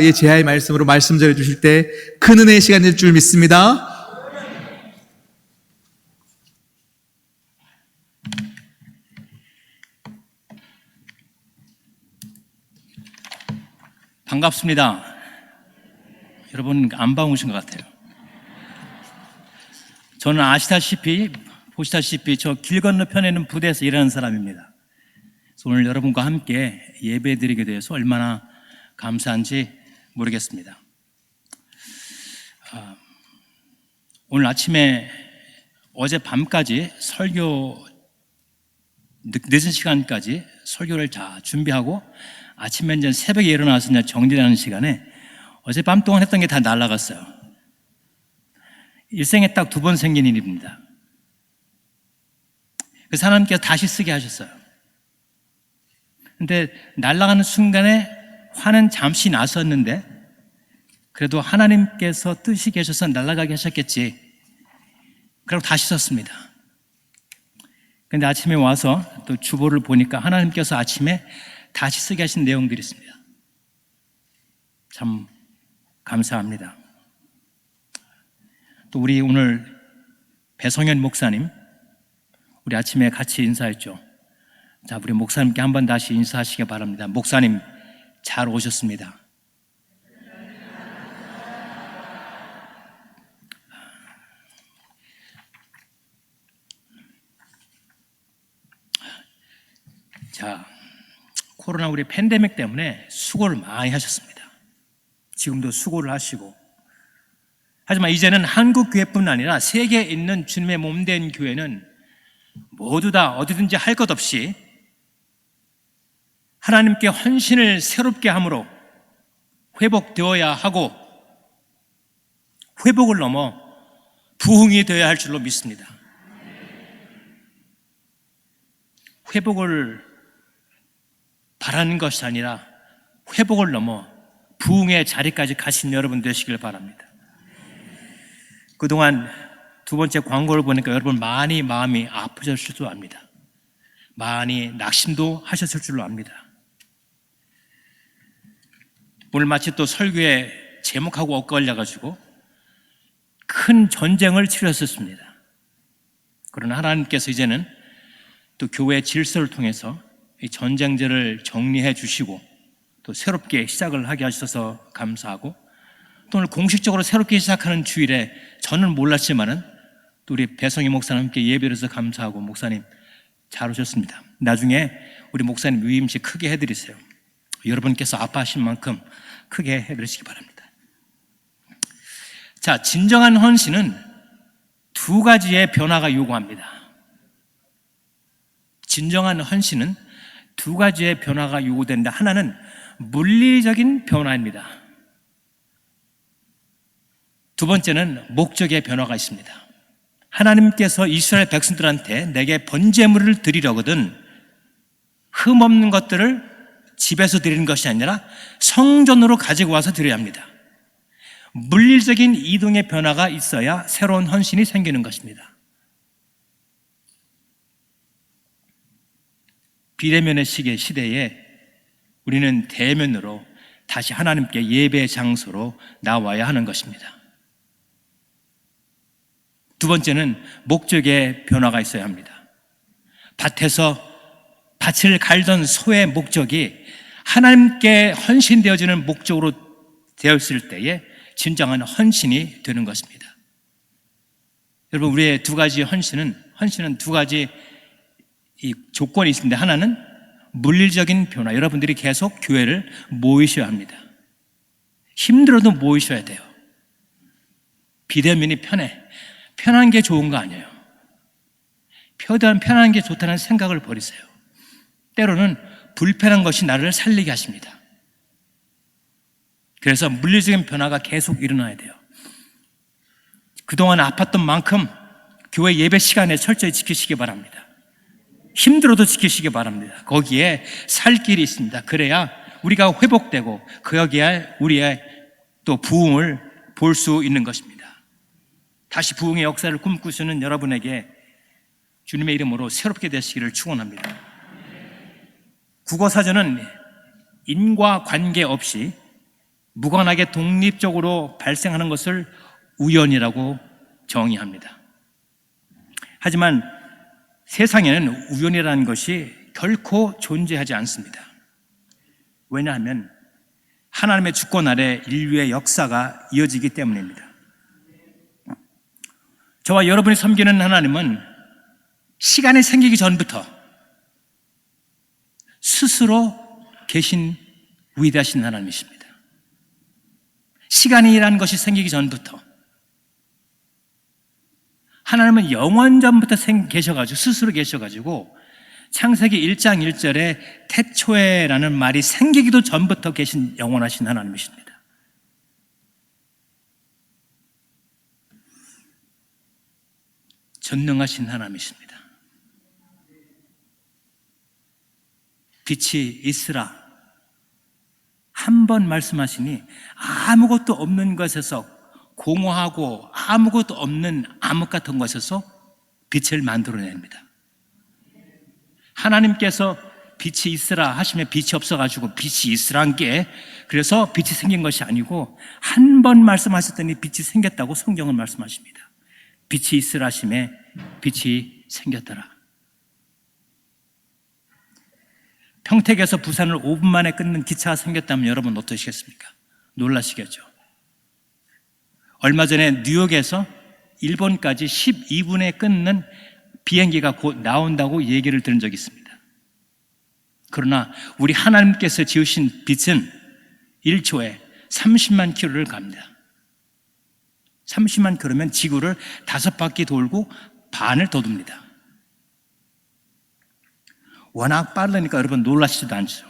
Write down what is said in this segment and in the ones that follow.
우리의 제아의 말씀으로 말씀 전해주실 때 큰 은혜의 시간이 될 줄 믿습니다. 반갑습니다. 여러분 안 봐오신 것 같아요. 저는 보시다시피 저 길 건너편에는 부대에서 일하는 사람입니다. 그래서 오늘 여러분과 함께 예배드리게 돼서 얼마나 감사한지 모르겠습니다. 오늘 아침에 어젯밤까지 늦은 시간까지 설교를 다 준비하고 아침에 이제 새벽에 일어나서 이제 정리하는 시간에 어젯밤 동안 했던 게 다 날아갔어요. 일생에 딱 2번 생긴 일입니다. 그래서 하나님께서 다시 쓰게 하셨어요. 근데 날아가는 순간에 화는 잠시 났었는데 그래도 하나님께서 뜻이 계셔서 날아가게 하셨겠지. 그리고 다시 썼습니다. 근데 아침에 와서 또 주보를 보니까 하나님께서 아침에 다시 쓰게 하신 내용들이 있습니다. 참 감사합니다. 또 우리 오늘 배성현 목사님, 우리 아침에 같이 인사했죠. 자, 우리 목사님께 한번 다시 인사하시기 바랍니다. 목사님 잘 오셨습니다. 자, 코로나 우리 팬데믹 때문에 수고를 많이 하셨습니다. 지금도 수고를 하시고, 하지만 이제는 한국 교회뿐 아니라 세계에 있는 주님의 몸된 교회는 모두 다 어디든지 할 것 없이 하나님께 헌신을 새롭게 함으로 회복되어야 하고 회복을 넘어 부흥이 되어야 할 줄로 믿습니다. 회복을 바라는 것이 아니라 회복을 넘어 부흥의 자리까지 가신 여러분 되시길 바랍니다. 그동안 2번째 광고를 보니까 여러분 많이 마음이 아프셨을 줄 압니다. 많이 낙심도 하셨을 줄로 압니다. 오늘 마치 또 설교의 제목하고 엇갈려가지고 큰 전쟁을 치렀었습니다. 그러나 하나님께서 이제는 또 교회의 질서를 통해서 이 전쟁들을 정리해 주시고 또 새롭게 시작을 하게 하셔서 감사하고, 또 오늘 공식적으로 새롭게 시작하는 주일에 저는 몰랐지만은 또 우리 배성희 목사님 함께 예배를 해서 감사하고, 목사님 잘 오셨습니다. 나중에 우리 목사님 위임식 크게 해드리세요. 여러분께서 아파하신 만큼 크게 해드리시기 바랍니다. 자, 진정한 헌신은 2가지의 변화가 요구합니다. 진정한 헌신은 2가지의 변화가 요구된다. 하나는 물리적인 변화입니다. 2번째는 목적의 변화가 있습니다. 하나님께서 이스라엘 백성들한테 내게 번제물을 드리려거든 흠없는 것들을 집에서 드리는 것이 아니라 성전으로 가지고 와서 드려야 합니다. 물리적인 이동의 변화가 있어야 새로운 헌신이 생기는 것입니다. 비대면의 시대에 우리는 대면으로 다시 하나님께 예배 장소로 나와야 하는 것입니다. 2번째는 목적의 변화가 있어야 합니다. 밭에서 밭을 갈던 소의 목적이 하나님께 헌신되어지는 목적으로 되었을 때에 진정한 헌신이 되는 것입니다. 여러분, 우리의 2가지 헌신은 2가지 이 조건이 있습니다. 하나는 물리적인 변화. 여러분들이 계속 교회를 모이셔야 합니다. 힘들어도 모이셔야 돼요. 비대면이 편한 게 좋은 거 아니에요. 편한 게 좋다는 생각을 버리세요. 때로는 불편한 것이 나를 살리게 하십니다. 그래서 물리적인 변화가 계속 일어나야 돼요. 그동안 아팠던 만큼 교회 예배 시간에 철저히 지키시기 바랍니다. 힘들어도 지키시기 바랍니다. 거기에 살 길이 있습니다. 그래야 우리가 회복되고 거기에 우리의 또 부흥을 볼 수 있는 것입니다. 다시 부흥의 역사를 꿈꾸시는 여러분에게 주님의 이름으로 새롭게 되시기를 축원합니다. 국어사전은 인과 관계없이 무관하게 독립적으로 발생하는 것을 우연이라고 정의합니다. 하지만 세상에는 우연이라는 것이 결코 존재하지 않습니다. 왜냐하면 하나님의 주권 아래 인류의 역사가 이어지기 때문입니다. 저와 여러분이 섬기는 하나님은 시간이 생기기 전부터 스스로 계신 위대하신 하나님이십니다. 시간이라는 것이 생기기 전부터 하나님은 영원 전부터 계셔가지고 스스로 계셔가지고 창세기 1장 1절에 태초에라는 말이 생기기도 전부터 계신 영원하신 하나님이십니다. 전능하신 하나님이십니다. 빛이 있으라 한 번 말씀하시니 아무것도 없는 것에서, 공허하고 아무것도 없는 암흑 같은 것에서 빛을 만들어냅니다. 하나님께서 빛이 있으라 하시면 빛이 없어가지고 빛이 있으란 게 그래서 빛이 생긴 것이 아니고 한 번 말씀하셨더니 빛이 생겼다고 성경은 말씀하십니다. 빛이 있으라 하심에 빛이 생겼더라. 평택에서 부산을 5분 만에 끊는 기차가 생겼다면 여러분 어떠시겠습니까? 놀라시겠죠. 얼마 전에 뉴욕에서 일본까지 12분에 끊는 비행기가 곧 나온다고 얘기를 들은 적이 있습니다. 그러나 우리 하나님께서 지으신 빛은 1초에 30만 킬로를 갑니다. 30만 킬로면 지구를 5바퀴 돌고 반을 더 돕니다. 워낙 빠르니까 여러분 놀라시지도 않죠.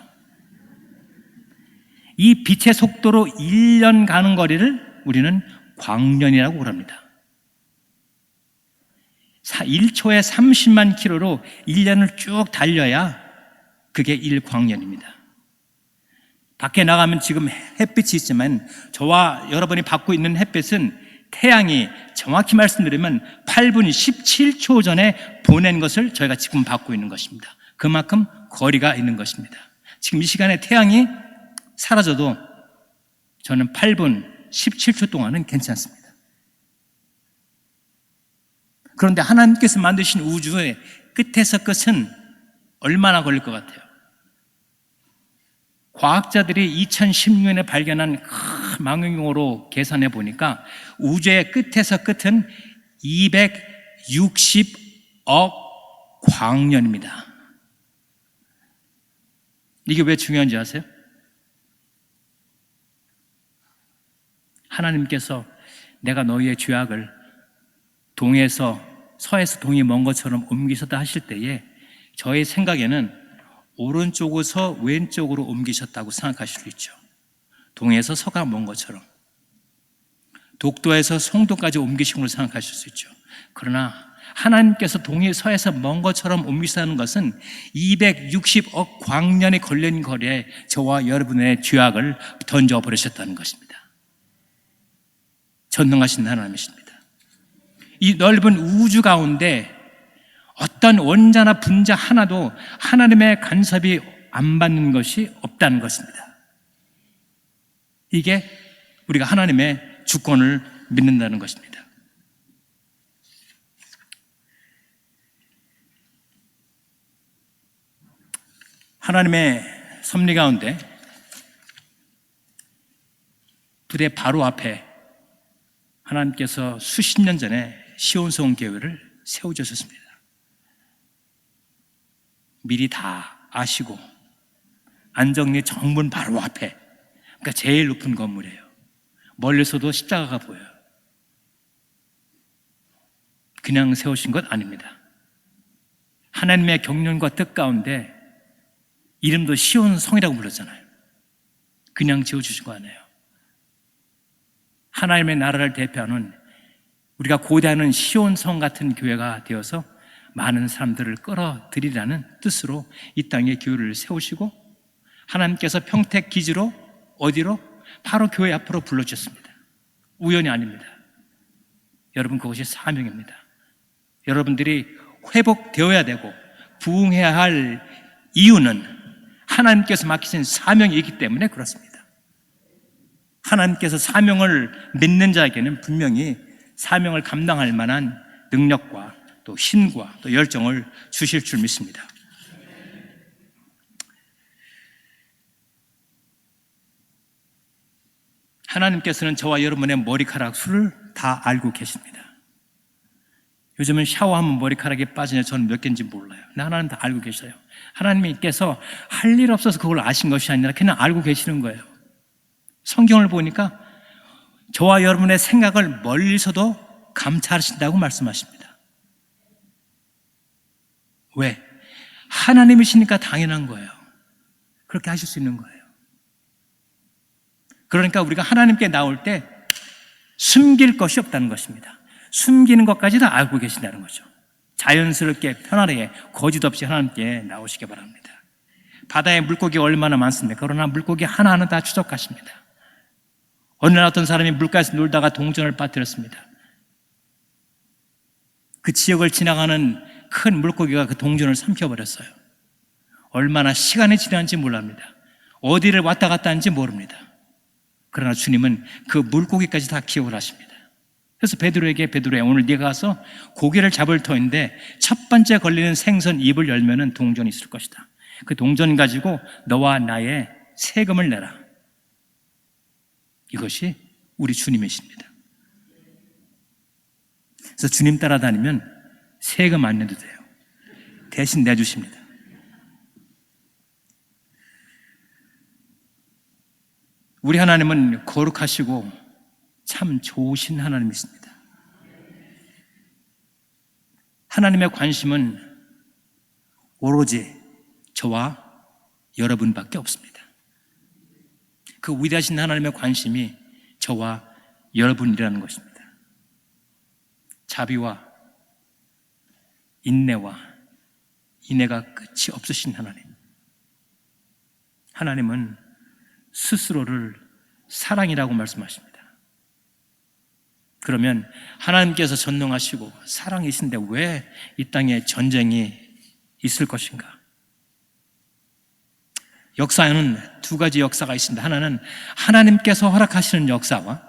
이 빛의 속도로 1년 가는 거리를 우리는 광년이라고 합니다. 1초에 30만 킬로로 1년을 쭉 달려야 그게 1광년입니다. 밖에 나가면 지금 햇빛이 있지만 저와 여러분이 받고 있는 햇빛은 태양이 정확히 말씀드리면 8분 17초 전에 보낸 것을 저희가 지금 받고 있는 것입니다. 그만큼 거리가 있는 것입니다. 지금 이 시간에 태양이 사라져도 저는 8분 17초 동안은 괜찮습니다. 그런데 하나님께서 만드신 우주의 끝에서 끝은 얼마나 걸릴 것 같아요? 과학자들이 2016년에 발견한 큰 망원경으로 계산해 보니까 우주의 끝에서 끝은 260억 광년입니다. 이게 왜 중요한지 아세요? 하나님께서 내가 너희의 죄악을 동에서 서에서 동이 먼 것처럼 옮기셨다 하실 때에 저의 생각에는 오른쪽에서 왼쪽으로 옮기셨다고 생각하실 수 있죠. 동에서 서가 먼 것처럼 독도에서 송도까지 옮기신 걸로 생각하실 수 있죠. 그러나 하나님께서 동이 서에서 먼 것처럼 옮기시는 것은 260억 광년이 걸린 거리에 저와 여러분의 죄악을 던져버리셨다는 것입니다. 전능하신 하나님이십니다. 이 넓은 우주 가운데 어떤 원자나 분자 하나도 하나님의 간섭이 안 받는 것이 없다는 것입니다. 이게 우리가 하나님의 주권을 믿는다는 것입니다. 하나님의 섭리 가운데 부대 바로 앞에 하나님께서 수십 년 전에 시온성 교회를 세워주셨습니다. 미리 다 아시고 안정리 정문 바로 앞에, 그러니까 제일 높은 건물이에요. 멀리서도 십자가가 보여요. 그냥 세우신 것 아닙니다. 하나님의 경륜과 뜻 가운데 이름도 시온성이라고 불렀잖아요. 그냥 지어주신 거 아니에요. 하나님의 나라를 대표하는 우리가 고대하는 시온성 같은 교회가 되어서 많은 사람들을 끌어들이라는 뜻으로 이 땅에 교회를 세우시고 하나님께서 평택 기지로 어디로? 바로 교회 앞으로 불러주셨습니다. 우연이 아닙니다. 여러분 그것이 사명입니다. 여러분들이 회복되어야 되고 부흥해야 할 이유는 하나님께서 맡기신 사명이 있기 때문에 그렇습니다. 하나님께서 사명을 믿는 자에게는 분명히 사명을 감당할 만한 능력과 또 힘과 또 열정을 주실 줄 믿습니다. 하나님께서는 저와 여러분의 머리카락 수를 다 알고 계십니다. 요즘은 샤워하면 머리카락이 빠지냐 저는 몇 개인지 몰라요. 근데 하나님 다 알고 계셔요. 하나님께서 할 일 없어서 그걸 아신 것이 아니라 그냥 알고 계시는 거예요. 성경을 보니까 저와 여러분의 생각을 멀리서도 감찰하신다고 말씀하십니다. 왜? 하나님이시니까 당연한 거예요. 그렇게 하실 수 있는 거예요. 그러니까 우리가 하나님께 나올 때 숨길 것이 없다는 것입니다. 숨기는 것까지 다 알고 계신다는 거죠. 자연스럽게 편안하게 거짓 없이 하나님께 나오시기 바랍니다. 바다에 물고기가 얼마나 많습니까? 그러나 물고기 하나하나 다 추적하십니다. 어느 날 어떤 사람이 물가에서 놀다가 동전을 빠뜨렸습니다. 그 지역을 지나가는 큰 물고기가 그 동전을 삼켜버렸어요. 얼마나 시간이 지났는지 몰랍니다. 어디를 왔다 갔다 하는지 모릅니다. 그러나 주님은 그 물고기까지 다 기억을 하십니다. 그래서 베드로에게 베드로야 오늘 네가 가서 고기를 잡을 터인데 첫 번째 걸리는 생선 입을 열면은 동전이 있을 것이다. 그 동전 가지고 너와 나의 세금을 내라. 이것이 우리 주님이십니다. 그래서 주님 따라다니면 세금 안 내도 돼요. 대신 내주십니다. 우리 하나님은 거룩하시고 참 좋으신 하나님이십니다. 하나님의 관심은 오로지 저와 여러분밖에 없습니다. 그 위대하신 하나님의 관심이 저와 여러분이라는 것입니다. 자비와 인내와 인애가 끝이 없으신 하나님. 하나님은 스스로를 사랑이라고 말씀하십니다. 그러면 하나님께서 전능하시고 사랑이신데 왜 이 땅에 전쟁이 있을 것인가? 역사에는 두 가지 역사가 있습니다. 하나는 하나님께서 허락하시는 역사와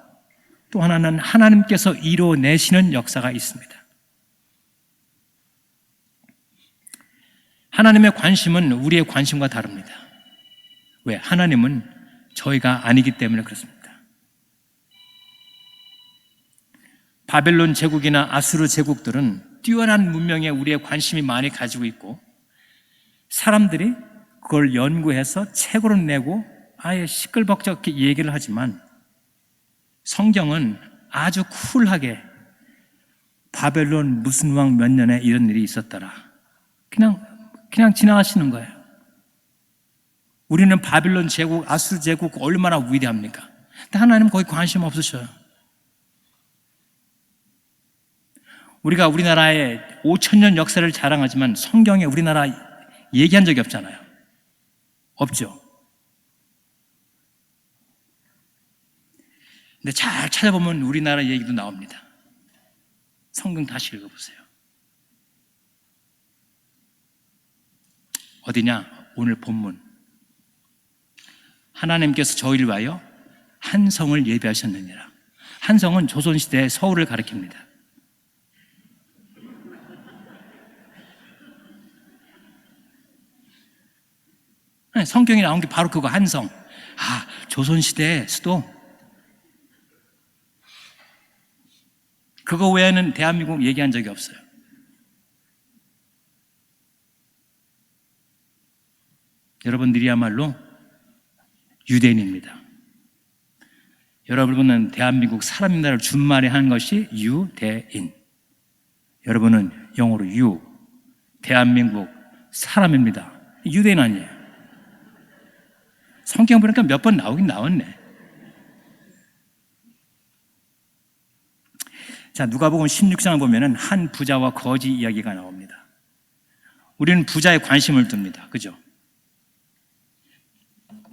또 하나는 하나님께서 이뤄내시는 역사가 있습니다. 하나님의 관심은 우리의 관심과 다릅니다. 왜? 하나님은 저희가 아니기 때문에 그렇습니다. 바벨론 제국이나 아수르 제국들은 뛰어난 문명에 우리의 관심이 많이 가지고 있고 사람들이 그걸 연구해서 책으로 내고 아예 시끌벅적하게 얘기를 하지만 성경은 아주 쿨하게 바벨론 무슨 왕 몇 년에 이런 일이 있었더라. 그냥 지나가시는 거예요. 우리는 바벨론 제국, 아수르 제국 얼마나 위대합니까? 근데 하나님은 거기 관심 없으셔요. 우리가 우리나라의 5,000년 역사를 자랑하지만 성경에 우리나라 얘기한 적이 없잖아요. 없죠. 근데 잘 찾아보면 우리나라 얘기도 나옵니다. 성경 다시 읽어보세요. 어디냐? 오늘 본문. 하나님께서 저희를 위하여 한 성을 예비하셨느니라. 한 성은 조선시대의 서울을 가리킵니다. 성경에 나온 게 바로 그거 한성. 조선시대의 수도. 그거 외에는 대한민국 얘기한 적이 없어요. 여러분들이야말로 유대인입니다. 여러분은 대한민국 사람이나를 준말에 한 것이 유대인. 여러분은 영어로 유, 대한민국 사람입니다. 유대인 아니에요. 성경 보니까 몇 번 나오긴 나왔네. 자, 누가복음 16장을 보면은 한 부자와 거지 이야기가 나옵니다. 우리는 부자에 관심을 둡니다. 그죠?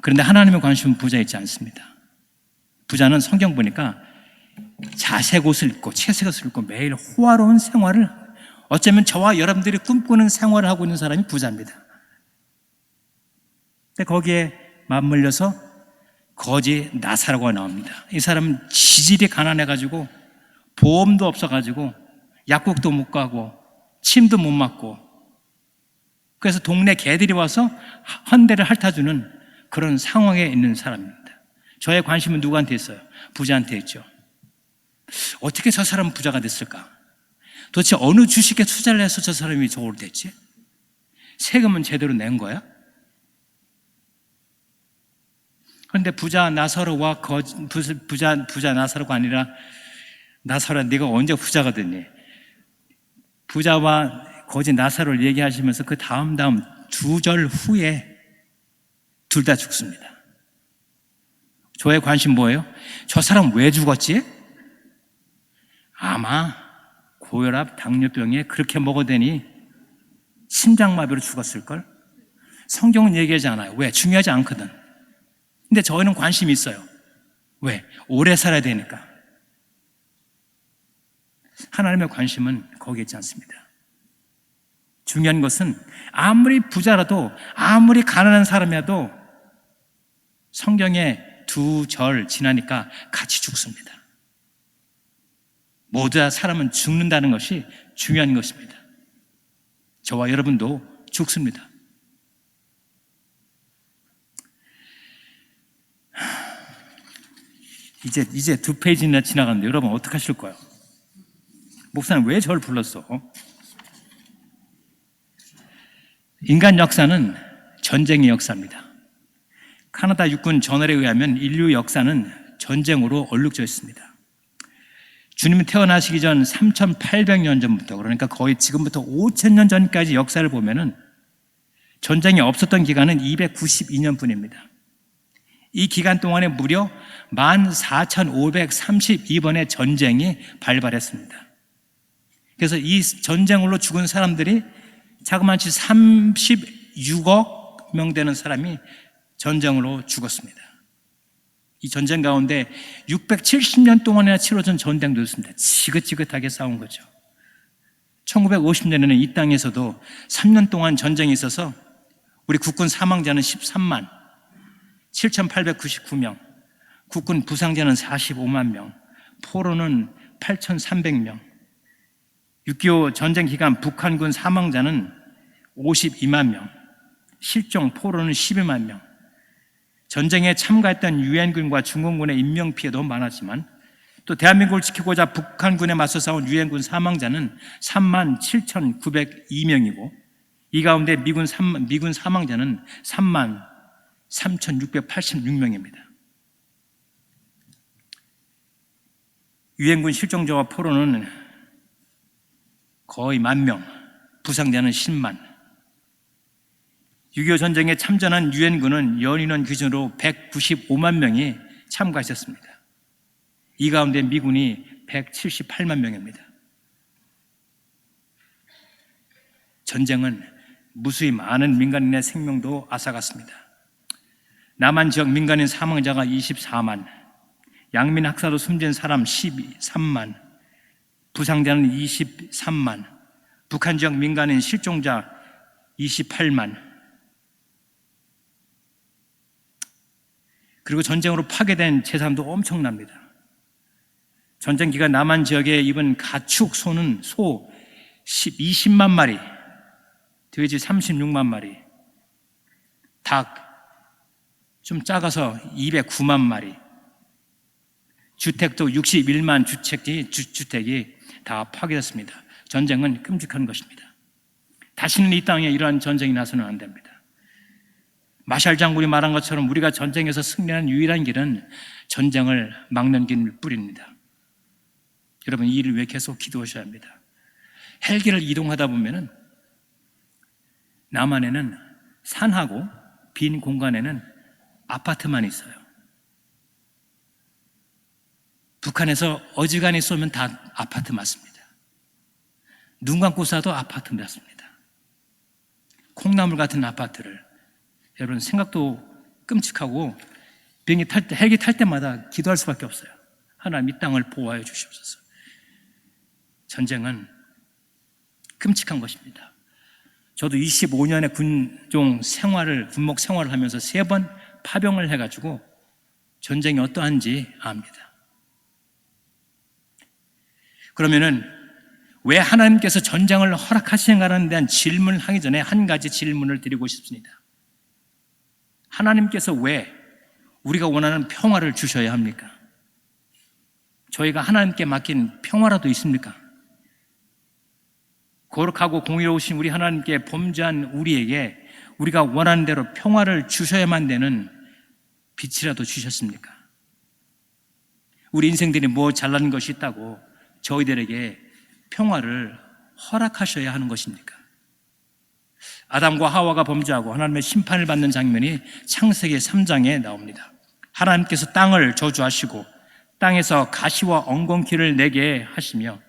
그런데 하나님의 관심은 부자에 있지 않습니다. 부자는 성경 보니까 자색 옷을 입고 채색 옷을 입고 매일 호화로운 생활을, 어쩌면 저와 여러분들이 꿈꾸는 생활을 하고 있는 사람이 부자입니다. 근데 거기에 맞물려서 거지 나사로가 나옵니다. 이 사람은 지질이 가난해가지고 보험도 없어가지고 약국도 못 가고 침도 못 맞고, 그래서 동네 개들이 와서 헌대를 핥아주는 그런 상황에 있는 사람입니다. 저의 관심은 누구한테 있어요? 부자한테 있죠. 어떻게 저 사람은 부자가 됐을까? 도대체 어느 주식에 투자를 해서 저 사람이 저걸 됐지? 세금은 제대로 낸 거야? 그런데 부자 나사로와 부자 나사로가 아니라, 나사로야 네가 언제 부자가 됐니? 부자와 거지 나사로를 얘기하시면서 그 다음 2절 후에 둘 다 죽습니다. 저의 관심 뭐예요? 저 사람 왜 죽었지? 아마 고혈압, 당뇨병에 그렇게 먹어대니 심장마비로 죽었을걸? 성경은 얘기하지 않아요. 왜? 중요하지 않거든. 근데 저희는 관심이 있어요. 왜? 오래 살아야 되니까. 하나님의 관심은 거기에 있지 않습니다. 중요한 것은 아무리 부자라도, 아무리 가난한 사람이라도 성경에 2절 지나니까 같이 죽습니다. 모두 다 사람은 죽는다는 것이 중요한 것입니다. 저와 여러분도 죽습니다. 이제 2페이지나 지나갔는데 여러분 어떻게 하실 거예요? 목사는 왜 저를 불렀어? 인간 역사는 전쟁의 역사입니다. 카나다 육군 저널에 의하면 인류 역사는 전쟁으로 얼룩져 있습니다. 주님이 태어나시기 전 3,800년 전부터, 그러니까 거의 지금부터 5,000년 전까지 역사를 보면은 전쟁이 없었던 기간은 292년뿐입니다. 이 기간 동안에 무려 14,532번의 전쟁이 발발했습니다. 그래서 이 전쟁으로 죽은 사람들이 자그마치 36억 명 되는 사람이 전쟁으로 죽었습니다. 이 전쟁 가운데 670년 동안이나 치러진 전쟁도 있습니다. 지긋지긋하게 싸운 거죠. 1950년에는 이 땅에서도 3년 동안 전쟁이 있어서 우리 국군 사망자는 13만 7,899명, 국군 부상자는 45만 명, 포로는 8,300명, 6.25 전쟁 기간 북한군 사망자는 52만 명, 실종 포로는 12만 명. 전쟁에 참가했던 유엔군과 중공군의 인명피해도 많았지만 또 대한민국을 지키고자 북한군에 맞서 싸운 유엔군 사망자는 3만 7,902명이고 이 가운데 미군 사망자는 3만 3,686명입니다. 유엔군 실종자와 포로는 거의 10,000명, 부상자는 10만. 6.25 전쟁에 참전한 유엔군은 연인원 기준으로 195만 명이 참가하셨습니다. 이 가운데 미군이 178만 명입니다. 전쟁은 무수히 많은 민간인의 생명도 앗아갔습니다. 남한 지역 민간인 사망자가 24만, 양민 학사로 숨진 사람 13만, 부상자는 23만, 북한 지역 민간인 실종자 28만, 그리고 전쟁으로 파괴된 재산도 엄청납니다. 전쟁 기간 남한 지역에 입은 가축 소는 소 20만 마리, 돼지 36만 마리, 닭 좀 작아서 209만 마리, 주택도 61만 주택이 다 파괴됐습니다. 전쟁은 끔찍한 것입니다. 다시는 이 땅에 이러한 전쟁이 나서는 안 됩니다. 마샬 장군이 말한 것처럼 우리가 전쟁에서 승리하는 유일한 길은 전쟁을 막는 길일 뿐입니다. 여러분, 이 일을 위해 계속 기도하셔야 합니다. 헬기를 이동하다 보면은 남한에는 산하고 빈 공간에는 아파트만 있어요. 북한에서 어지간히 쏘면 다 아파트 맞습니다. 눈 감고 쏴도 아파트 맞습니다. 콩나물 같은 아파트를, 여러분 생각도 끔찍하고 비행기 탈 때, 헬기 탈 때마다 기도할 수밖에 없어요. 하나님 이 땅을 보호하여 주시옵소서. 전쟁은 끔찍한 것입니다. 저도 25년의 군목 생활을 하면서 3번 파병을 해가지고 전쟁이 어떠한지 압니다. 그러면은 왜 하나님께서 전쟁을 허락하시는가에 대한 질문을 하기 전에 한 가지 질문을 드리고 싶습니다. 하나님께서 왜 우리가 원하는 평화를 주셔야 합니까? 저희가 하나님께 맡긴 평화라도 있습니까? 거룩하고 공의로우신 우리 하나님께 범죄한 우리에게 우리가 원하는 대로 평화를 주셔야만 되는 빛이라도 주셨습니까? 우리 인생들이 뭐 잘난 것이 있다고 저희들에게 평화를 허락하셔야 하는 것입니까? 아담과 하와가 범죄하고 하나님의 심판을 받는 장면이 창세기 3장에 나옵니다. 하나님께서 땅을 저주하시고 땅에서 가시와 엉겅퀴를 내게 하시며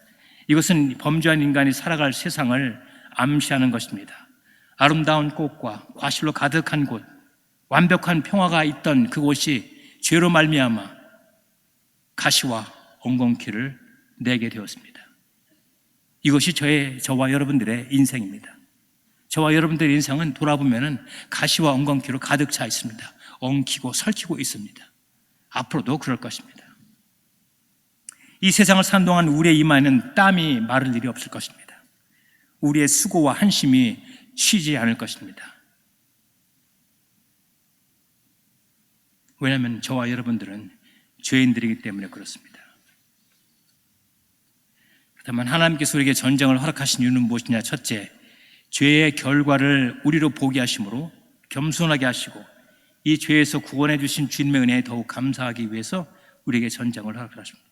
이것은 범죄한 인간이 살아갈 세상을 암시하는 것입니다. 아름다운 꽃과 과실로 가득한 곳, 완벽한 평화가 있던 그곳이 죄로 말미암아 가시와 엉겅퀴를 내게 되었습니다. 이것이 저와 여러분들의 인생입니다. 저와 여러분들의 인생은 돌아보면 가시와 엉겅퀴로 가득 차 있습니다. 엉키고 설키고 있습니다. 앞으로도 그럴 것입니다. 이 세상을 사는 동안 우리의 이마에는 땀이 마를 일이 없을 것입니다. 우리의 수고와 한심이 쉬지 않을 것입니다. 왜냐하면 저와 여러분들은 죄인들이기 때문에 그렇습니다. 그렇다면 하나님께서 우리에게 전쟁을 허락하신 이유는 무엇이냐? 첫째, 죄의 결과를 우리로 보게 하심으로 겸손하게 하시고 이 죄에서 구원해 주신 주님의 은혜에 더욱 감사하기 위해서 우리에게 전쟁을 허락하십니다.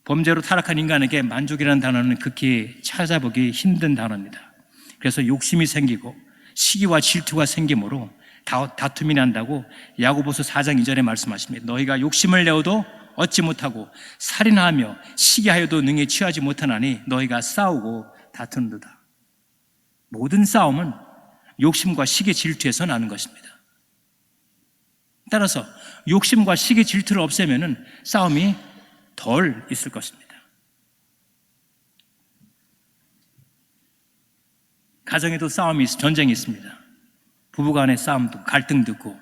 범죄로 타락한 인간에게 만족이라는 단어는 극히 찾아보기 힘든 단어입니다. 그래서 욕심이 생기고 시기와 질투가 생기므로 다툼이 난다고 야고보서 4장 2절에 말씀하십니다. 너희가 욕심을 내어도 얻지 못하고 살인하며 시기하여도 능히 취하지 못하나니 너희가 싸우고 다툰도다. 모든 싸움은 욕심과 시기 질투에서 나는 것입니다. 따라서 욕심과 시기 질투를 없애면 싸움이 덜 있을 것입니다. 가정에도 전쟁이 있습니다. 부부간의 싸움도 갈등도 있고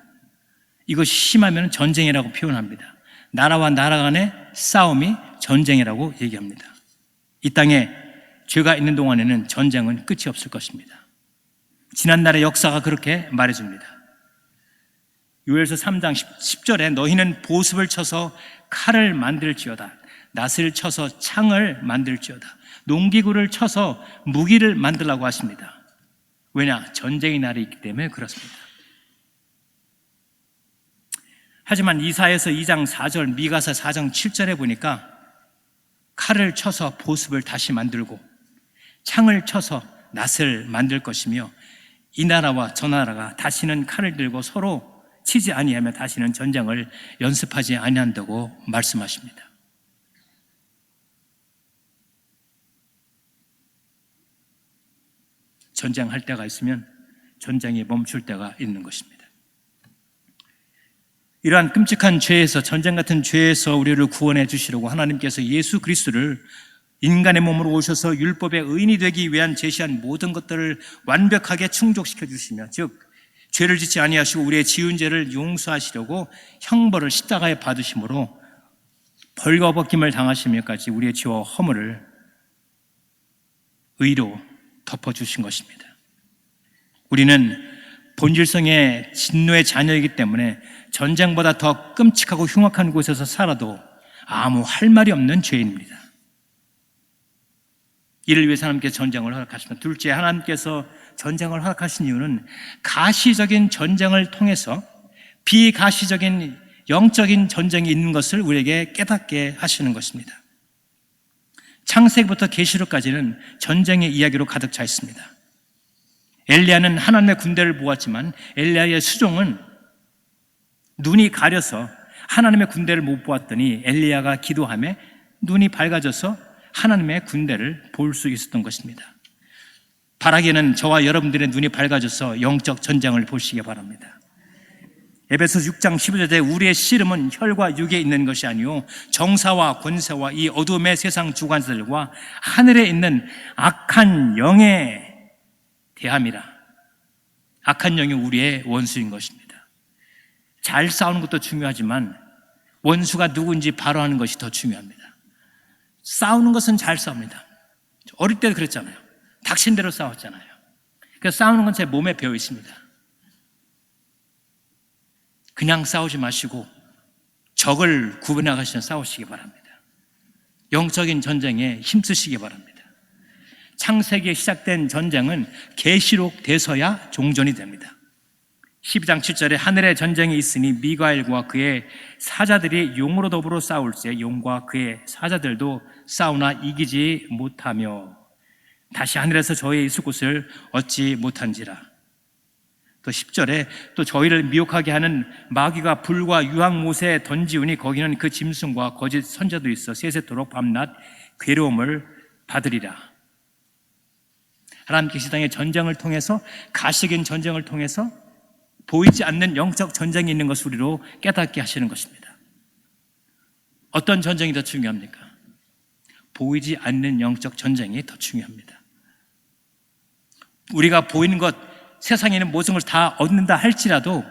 이것이 심하면 전쟁이라고 표현합니다. 나라와 나라 간의 싸움이 전쟁이라고 얘기합니다. 이 땅에 죄가 있는 동안에는 전쟁은 끝이 없을 것입니다. 지난날의 역사가 그렇게 말해줍니다. 요엘서 3장 10절에 너희는 보습을 쳐서 칼을 만들지어다, 낫을 쳐서 창을 만들지어다, 농기구를 쳐서 무기를 만들라고 하십니다. 왜냐? 전쟁의 날이 있기 때문에 그렇습니다. 하지만 이사야서 2장 4절, 미가서 4장 7절에 보니까 칼을 쳐서 보습을 다시 만들고 창을 쳐서 낫을 만들 것이며 이 나라와 저 나라가 다시는 칼을 들고 서로 치지 아니하며 다시는 전쟁을 연습하지 아니한다고 말씀하십니다. 전쟁할 때가 있으면 전쟁이 멈출 때가 있는 것입니다. 이러한 끔찍한 죄에서, 전쟁 같은 죄에서 우리를 구원해 주시려고 하나님께서 예수 그리스도를 인간의 몸으로 오셔서 율법의 의인이 되기 위한 제시한 모든 것들을 완벽하게 충족시켜 주시며, 즉 죄를 짓지 아니하시고 우리의 지은 죄를 용서하시려고 형벌을 십자가에 받으심으로 벌거벗김을 당하시며까지 우리의 죄와 허물을 의로 덮어주신 것입니다. 우리는 본질성의 진노의 자녀이기 때문에 전쟁보다 더 끔찍하고 흉악한 곳에서 살아도 아무 할 말이 없는 죄인입니다. 이를 위해서 하나님께서 전쟁을 허락하십니다. 둘째, 하나님께서 전쟁을 허락하신 이유는 가시적인 전쟁을 통해서 비가시적인 영적인 전쟁이 있는 것을 우리에게 깨닫게 하시는 것입니다. 창세기부터 계시록까지는 전쟁의 이야기로 가득 차 있습니다. 엘리야는 하나님의 군대를 보았지만 엘리야의 수종은 눈이 가려서 하나님의 군대를 못 보았더니 엘리야가 기도하며 눈이 밝아져서 하나님의 군대를 볼 수 있었던 것입니다. 바라기는 저와 여러분들의 눈이 밝아져서 영적 전쟁을 보시기 바랍니다. 에베소서 6장 15절에 우리의 씨름은 혈과 육에 있는 것이 아니요 정사와 권세와 이 어둠의 세상 주관들과 하늘에 있는 악한 영에 대함이라. 악한 영이 우리의 원수인 것입니다. 잘 싸우는 것도 중요하지만 원수가 누구인지 바로 아는 것이 더 중요합니다. 싸우는 것은 잘 싸웁니다. 어릴 때도 그랬잖아요. 닥친 대로 싸웠잖아요. 그래서 싸우는 건 제 몸에 배어 있습니다. 그냥 싸우지 마시고 적을 구분하시며 싸우시기 바랍니다. 영적인 전쟁에 힘쓰시기 바랍니다. 창세기에 시작된 전쟁은 계시록 돼서야 종전이 됩니다. 12장 7절에 하늘의 전쟁이 있으니 미가엘과 그의 사자들이 용으로 더불어 싸울세 용과 그의 사자들도 싸우나 이기지 못하며 다시 하늘에서 저희의 있을 곳을 얻지 못한지라. 또 10절에 또 저희를 미혹하게 하는 마귀가 불과 유황못에 던지우니 거기는 그 짐승과 거짓 선자도 있어 세세토록 밤낮 괴로움을 받으리라. 하나님께서 이 땅의 전쟁을 통해서, 가시적인 전쟁을 통해서 보이지 않는 영적 전쟁이 있는 것을 우리로 깨닫게 하시는 것입니다. 어떤 전쟁이 더 중요합니까? 보이지 않는 영적 전쟁이 더 중요합니다. 우리가 보이는 것, 세상에 있는 모든 것을 다 얻는다 할지라도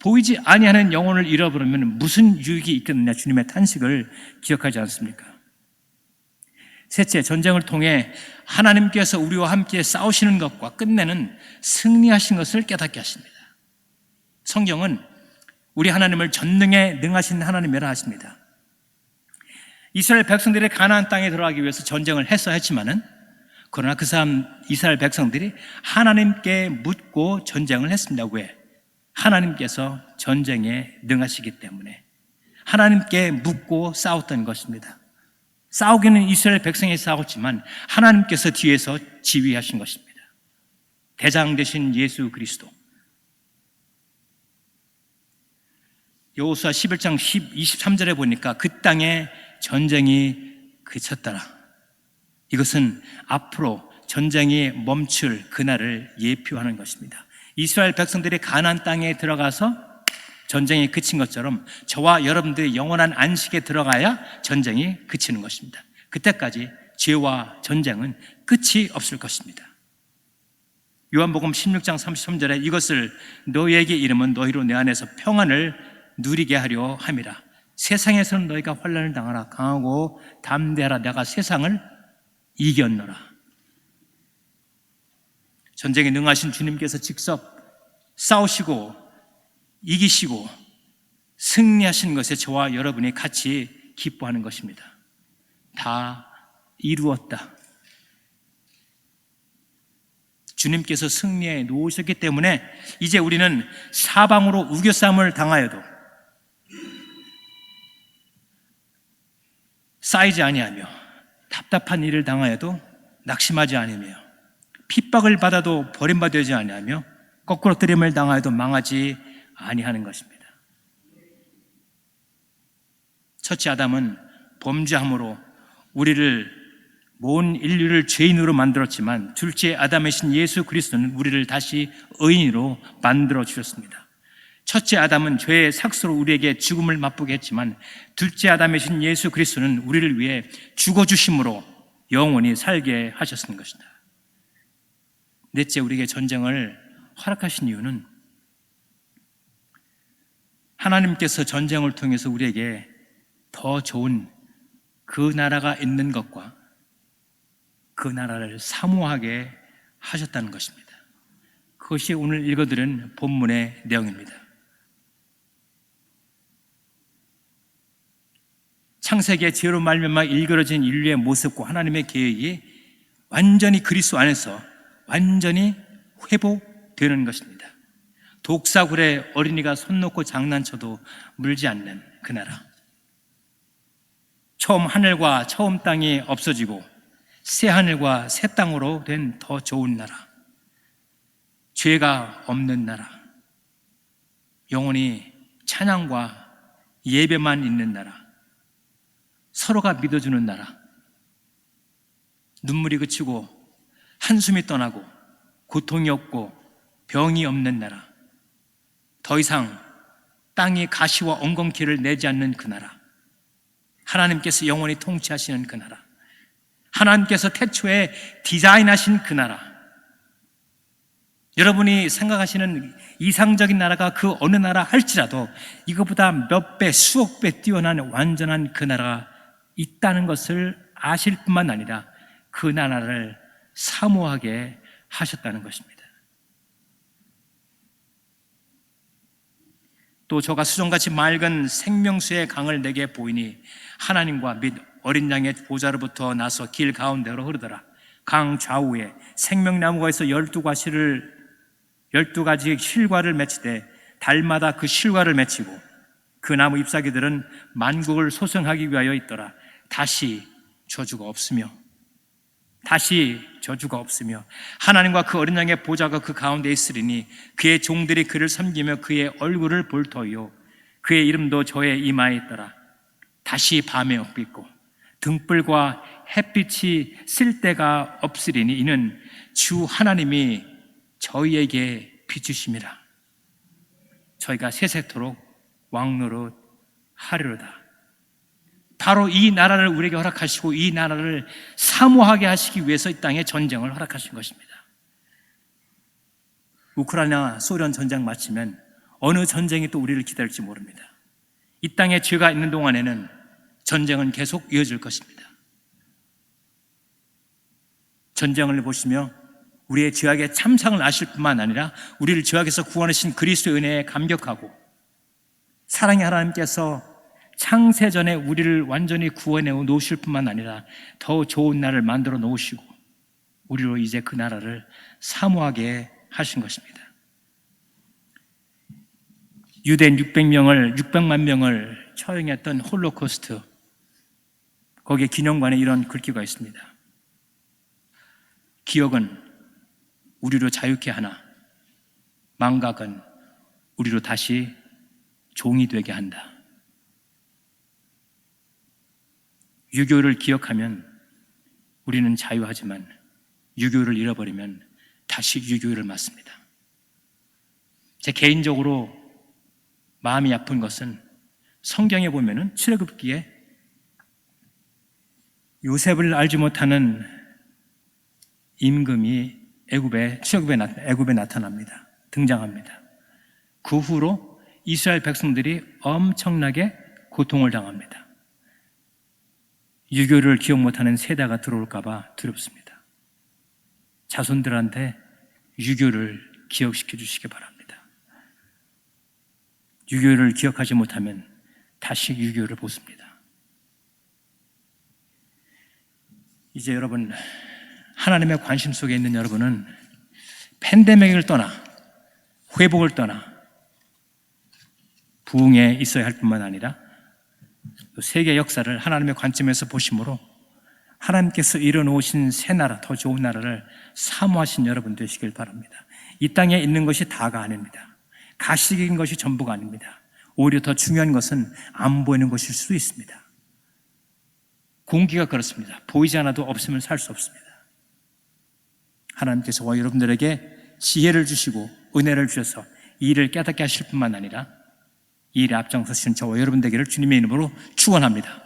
보이지 아니하는 영혼을 잃어버리면 무슨 유익이 있겠느냐, 주님의 탄식을 기억하지 않습니까? 셋째, 전쟁을 통해 하나님께서 우리와 함께 싸우시는 것과 끝내는 승리하신 것을 깨닫게 하십니다. 성경은 우리 하나님을 전능에 능하신 하나님이라 하십니다. 이스라엘 백성들이 가나안 땅에 들어가기 위해서 전쟁을 했어야 했지만은, 그러나 이스라엘 백성들이 하나님께 묻고 전쟁을 했습니다. 왜? 하나님께서 전쟁에 능하시기 때문에 하나님께 묻고 싸웠던 것입니다. 싸우기는 이스라엘 백성이 싸웠지만 하나님께서 뒤에서 지휘하신 것입니다. 대장 되신 예수 그리스도. 여호수아 11장 23절에 보니까 그 땅에 전쟁이 그쳤더라. 이것은 앞으로 전쟁이 멈출 그날을 예표하는 것입니다. 이스라엘 백성들이 가나안 땅에 들어가서 전쟁이 그친 것처럼 저와 여러분들이 영원한 안식에 들어가야 전쟁이 그치는 것입니다. 그때까지 죄와 전쟁은 끝이 없을 것입니다. 요한복음 16장 33절에 이것을 너희에게 이르면 너희로 내 안에서 평안을 누리게 하려 함이라. 세상에서는 너희가 환난을 당하라. 강하고 담대하라. 내가 세상을 이겼노라. 전쟁에 능하신 주님께서 직접 싸우시고 이기시고 승리하신 것에 저와 여러분이 같이 기뻐하는 것입니다. 다 이루었다. 주님께서 승리해 놓으셨기 때문에 이제 우리는 사방으로 우겨쌈을 당하여도 쌓이지 아니하며 답답한 일을 당하여도 낙심하지 않으며 핍박을 받아도 버림받지 아니하며 거꾸로 뜨림을 당하여도 망하지 아니하는 것입니다. 첫째 아담은 범죄함으로 온 인류를 죄인으로 만들었지만 둘째 아담이신 예수 그리스도는 우리를 다시 의인으로 만들어 주셨습니다. 첫째 아담은 죄의 삭수로 우리에게 죽음을 맛보게 했지만 둘째 아담이신 예수 그리스도는 우리를 위해 죽어주심으로 영원히 살게 하셨는 것이다. 넷째, 우리에게 전쟁을 허락하신 이유는 하나님께서 전쟁을 통해서 우리에게 더 좋은 그 나라가 있는 것과 그 나라를 사모하게 하셨다는 것입니다. 그것이 오늘 읽어드린 본문의 내용입니다. 창세기의 죄로 말미암아 일그러진 인류의 모습과 하나님의 계획이 완전히 그리스도 안에서 완전히 회복되는 것입니다. 독사굴에 어린이가 손 놓고 장난쳐도 물지 않는 그 나라. 처음 하늘과 처음 땅이 없어지고 새 하늘과 새 땅으로 된 더 좋은 나라. 죄가 없는 나라. 영원히 찬양과 예배만 있는 나라. 서로가 믿어주는 나라. 눈물이 그치고 한숨이 떠나고 고통이 없고 병이 없는 나라. 더 이상 땅이 가시와 엉겅퀴를 내지 않는 그 나라. 하나님께서 영원히 통치하시는 그 나라. 하나님께서 태초에 디자인하신 그 나라. 여러분이 생각하시는 이상적인 나라가 그 어느 나라 할지라도 이것보다 몇 배, 수억 배 뛰어난 완전한 그 나라가 있다는 것을 아실 뿐만 아니라 그 나라를 사모하게 하셨다는 것입니다. 또 저가 수정같이 맑은 생명수의 강을 내게 보이니 하나님과 및 어린 양의 보좌로부터 나서 길 가운데로 흐르더라. 강 좌우에 생명나무가 있어 12가지 실과를 맺히되 달마다 그 실과를 맺히고 그 나무 잎사귀들은 만국을 소생하기 위하여 있더라. 다시 저주가 없으며 하나님과 그 어린 양의 보좌가 그 가운데 있으리니 그의 종들이 그를 섬기며 그의 얼굴을 볼 터이요 그의 이름도 저의 이마에 있더라. 다시 밤에 없겠고 등불과 햇빛이 쓸 데가 없으리니 이는 주 하나님이 저희에게 비추심이라. 저희가 세세토록 왕노릇 하리로다. 바로 이 나라를 우리에게 허락하시고 이 나라를 사모하게 하시기 위해서 이 땅에 전쟁을 허락하신 것입니다. 우크라이나 소련 전쟁 마치면 어느 전쟁이 또 우리를 기다릴지 모릅니다. 이 땅에 죄가 있는 동안에는 전쟁은 계속 이어질 것입니다. 전쟁을 보시며 우리의 죄악의 참상을 아실 뿐만 아니라 우리를 죄악에서 구원하신 그리스도의 은혜에 감격하고 사랑의 하나님께서 창세전에 우리를 완전히 구원해 놓으실 뿐만 아니라 더 좋은 날을 만들어 놓으시고 우리로 이제 그 나라를 사모하게 하신 것입니다. 유대인 600만 명을 처형했던 홀로코스트, 거기에 기념관에 이런 글귀가 있습니다. 기억은 우리로 자유케 하나 망각은 우리로 다시 종이 되게 한다. 유교를 기억하면 우리는 자유하지만 유교를 잃어버리면 다시 유교를 맞습니다. 제 개인적으로 마음이 아픈 것은 성경에 보면은 출애굽기에 요셉을 알지 못하는 임금이 애굽에 나타납니다. 등장합니다. 그 후로 이스라엘 백성들이 엄청나게 고통을 당합니다. 유교를 기억 못하는 세대가 들어올까 봐 두렵습니다. 자손들한테 유교를 기억시켜 주시기 바랍니다. 유교를 기억하지 못하면 다시 유교를 보습니다. 이제 여러분, 하나님의 관심 속에 있는 여러분은 팬데믹을 떠나 회복을 떠나 부흥에 있어야 할 뿐만 아니라 세계 역사를 하나님의 관점에서 보심으로 하나님께서 이뤄놓으신 새 나라, 더 좋은 나라를 사모하신 여러분 되시길 바랍니다. 이 땅에 있는 것이 다가 아닙니다. 가식인 것이 전부가 아닙니다. 오히려 더 중요한 것은 안 보이는 것일 수도 있습니다. 공기가 그렇습니다. 보이지 않아도 없으면 살 수 없습니다. 하나님께서 여러분들에게 지혜를 주시고 은혜를 주셔서 이 일을 깨닫게 하실 뿐만 아니라 이 일에 앞장서신 저와 여러분 되기를 주님의 이름으로 축원합니다.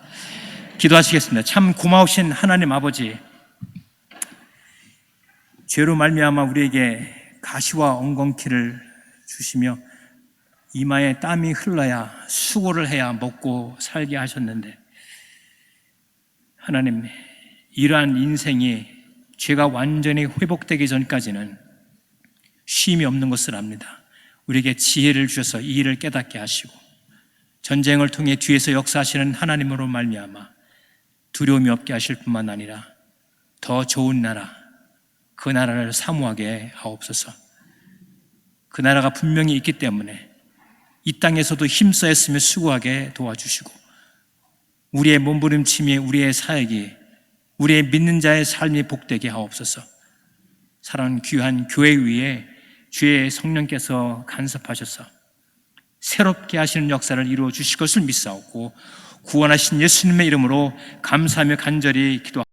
기도하시겠습니다. 참 고마우신 하나님 아버지, 죄로 말미암아 우리에게 가시와 엉겅퀴를 주시며 이마에 땀이 흘러야 수고를 해야 먹고 살게 하셨는데 하나님, 이러한 인생이 죄가 완전히 회복되기 전까지는 쉼이 없는 것을 압니다. 우리에게 지혜를 주셔서 이 일을 깨닫게 하시고 전쟁을 통해 뒤에서 역사하시는 하나님으로 말미암아 두려움이 없게 하실 뿐만 아니라 더 좋은 나라, 그 나라를 사모하게 하옵소서. 그 나라가 분명히 있기 때문에 이 땅에서도 힘써했으며 수고하게 도와주시고 우리의 몸부림침이, 우리의 사역이, 우리의 믿는 자의 삶이 복되게 하옵소서. 사랑하는 귀한 교회 위에 주의 성령께서 간섭하셔서 새롭게 하시는 역사를 이루어 주실 것을 믿사옵고 구원하신 예수님의 이름으로 감사하며 간절히 기도합니다.